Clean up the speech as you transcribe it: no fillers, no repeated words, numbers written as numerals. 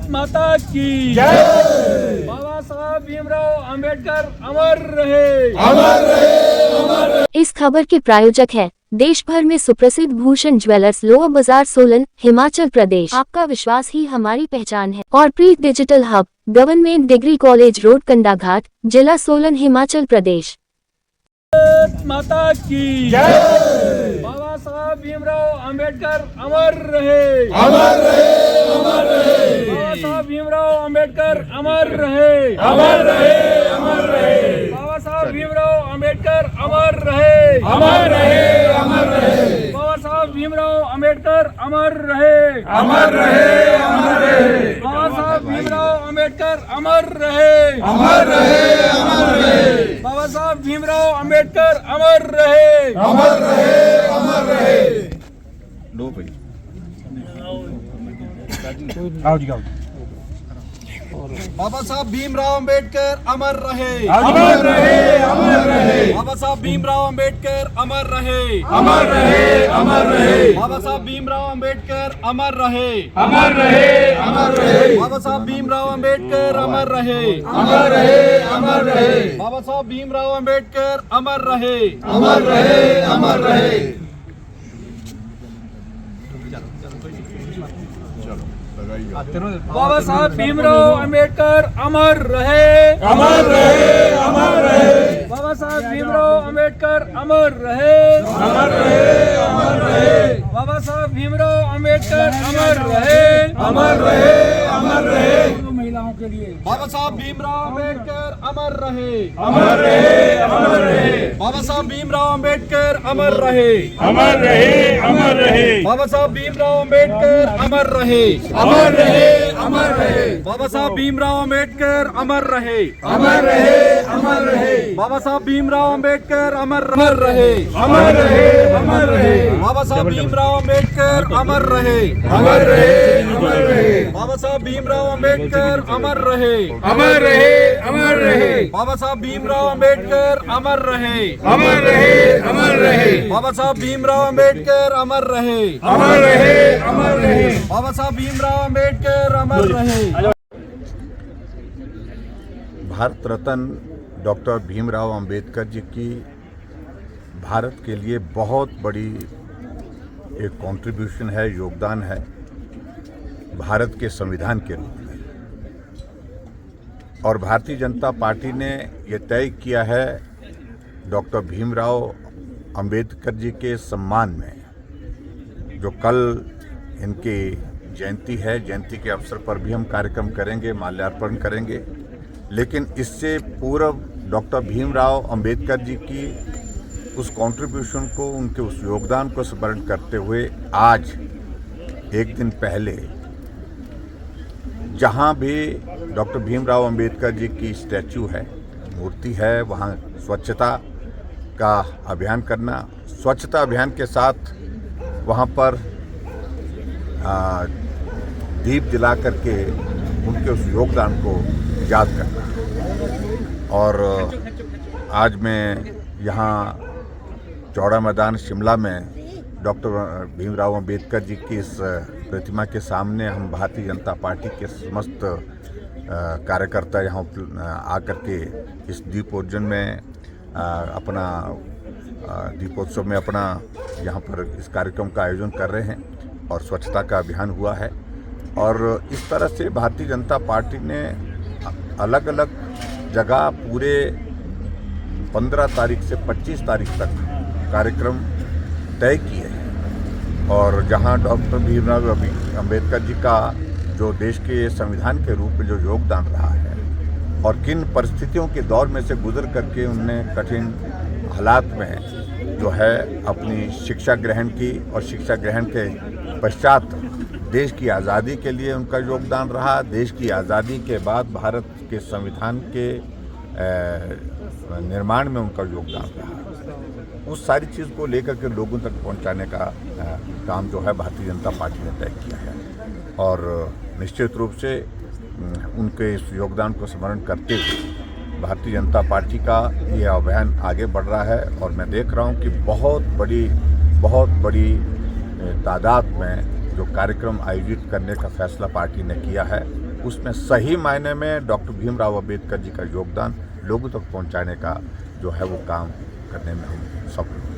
माता की जय। बाबा साहब भीमराव अंबेडकर अमर रहे, अमर रहे, अमर रहे। इस खबर के प्रायोजक है देश भर में सुप्रसिद्ध भूषण ज्वेलर्स, लोअर बाजार, सोलन, हिमाचल प्रदेश। आपका विश्वास ही हमारी पहचान है। और Preet digital hub, government degree college road, Kandaghat, जिला सोलन, हिमाचल प्रदेश। माता की जय। बाबा साहब भीमराव अंबेडकर अमर रहे, अमर रहे, अमर रहे। बाबा साहब भीमराव अंबेडकर अमर रहे, अमर रहे, अमर रहे। बाबा साहब भीमराव अंबेडकर अमर रहे, अमर रहे, अमर रहे। बाबा साहब भीमराव अंबेडकर अमर रहे, अमर रहे, अमर रहे। बाबा साहब भीमराव अंबेडकर अमर रहे, अमर रहे, अमर रहे। बाबा साहब भीमराव अंबेडकर अमर रहे, अमर रहे, अमर रहे। लो भाई आओ जी, आओ। बाबा साहब भीमराव अंबेडकर अमर रहे, अमर रहे, अमर रहे। बाबा साहब भीमराव अंबेडकर अमर रहे, अमर रहे, अमर रहे। बाबा साहब भीमराव अंबेडकर अमर रहे, अमर रहे, अमर रहे। बाबा साहब भीमराव अंबेडकर अमर रहे, अमर रहे, अमर रहे। बाबा साहब भीमराव अंबेडकर अमर रहे, अमर रहे, अमर रहे। बाबा साहब भीमराव अंबेडकर अमर रहे, अमर रहे, अमर रहे। बाबा साहब भीमराव अंबेडकर अमर रहे, अमर रहे, अमर रहे। बाबा साहब भीमराव अंबेडकर अमर रहे, अमर रहे, अमर रहे। महिलाओं के लिए बाबा साहब भीमराव अंबेडकर अमर रहे, अमर रहे, अमर रहे। बाबा साहब भीमराव अंबेडकर अमर रहे, अमर रहे, अमर रहे। बाबा साहब भीमराव अंबेडकर अमर रहे, अमर रहे, अमर रहे। बाबा साहब भीमराव अंबेडकर अमर रहे, अमर रहे, अमर रहे। बाबा साहब भीमराव अंबेडकर अमर रहे, अमर रहे, अमर रहे। बाबा साहब भीमराव अंबेडकर अमर रहे, अमर रहे, अमर रहे। बाबा साहब भीमराव अंबेडकर अमर रहे, अमर रहे, अमर रहे। बाबा साहब भीमराव अंबेडकर अमर रहे, अमर रहे, अमर रहे। बाबा साहब भीमराव अंबेडकर अमर रहे, अमर रहे, अमर रहे। बाबा साहब भीमराव अंबेडकर अमर रहे। भारत रत्न डॉक्टर भीमराव अंबेडकर जी की भारत के लिए बहुत बड़ी एक कंट्रीब्यूशन है, योगदान है भारत के संविधान के रूप में। और भारतीय जनता पार्टी ने ये तय किया है डॉक्टर भीमराव अंबेडकर जी के सम्मान में, जो कल इनकी जयंती है, जयंती के अवसर पर भी हम कार्यक्रम करेंगे, माल्यार्पण करेंगे। लेकिन इससे पूर्व डॉक्टर भीमराव अंबेडकर जी की उस कंट्रीब्यूशन को, उनके उस योगदान को स्मरण करते हुए आज एक दिन पहले जहां भी डॉक्टर भीमराव अंबेडकर जी की स्टैचू है, मूर्ति है, वहां स्वच्छता का अभियान करना, स्वच्छता अभियान के साथ वहां पर दीप जला करके उनके उस योगदान को याद करना। और आज मैं यहाँ चौड़ा मैदान शिमला में डॉक्टर भीमराव अंबेडकर जी की इस प्रतिमा के सामने हम भारतीय जनता पार्टी के समस्त कार्यकर्ता यहाँ आकर के इस दीपोत्सव में अपना दीपोत्सव में अपना यहाँ पर इस कार्यक्रम का आयोजन कर रहे हैं और स्वच्छता का अभियान हुआ है। और इस तरह से भारतीय जनता पार्टी ने अलग अलग जगह पूरे 15 तारीख से 25 तारीख तक कार्यक्रम तय किए हैं। और जहां डॉक्टर भीमराव अंबेडकर जी का जो देश के संविधान के रूप में जो योगदान रहा है और किन परिस्थितियों के दौर में से गुजर करके उनने कठिन हालात में जो है अपनी शिक्षा ग्रहण की और शिक्षा ग्रहण के पश्चात देश की आज़ादी के लिए उनका योगदान रहा, देश की आज़ादी के बाद भारत के संविधान के निर्माण में उनका योगदान रहा, उस सारी चीज़ को लेकर के लोगों तक पहुंचाने का काम जो है भारतीय जनता पार्टी ने तय किया है। और निश्चित रूप से उनके इस योगदान को स्मरण करते हुए भारतीय जनता पार्टी का ये अभियान आगे बढ़ रहा है। और मैं देख रहा हूँ कि बहुत बड़ी तादाद में जो कार्यक्रम आयोजित करने का फैसला पार्टी ने किया है उसमें सही मायने में डॉक्टर भीमराव अंबेडकर जी का योगदान लोगों तक पहुंचाने का जो है वो काम करने में हम सफल हुए।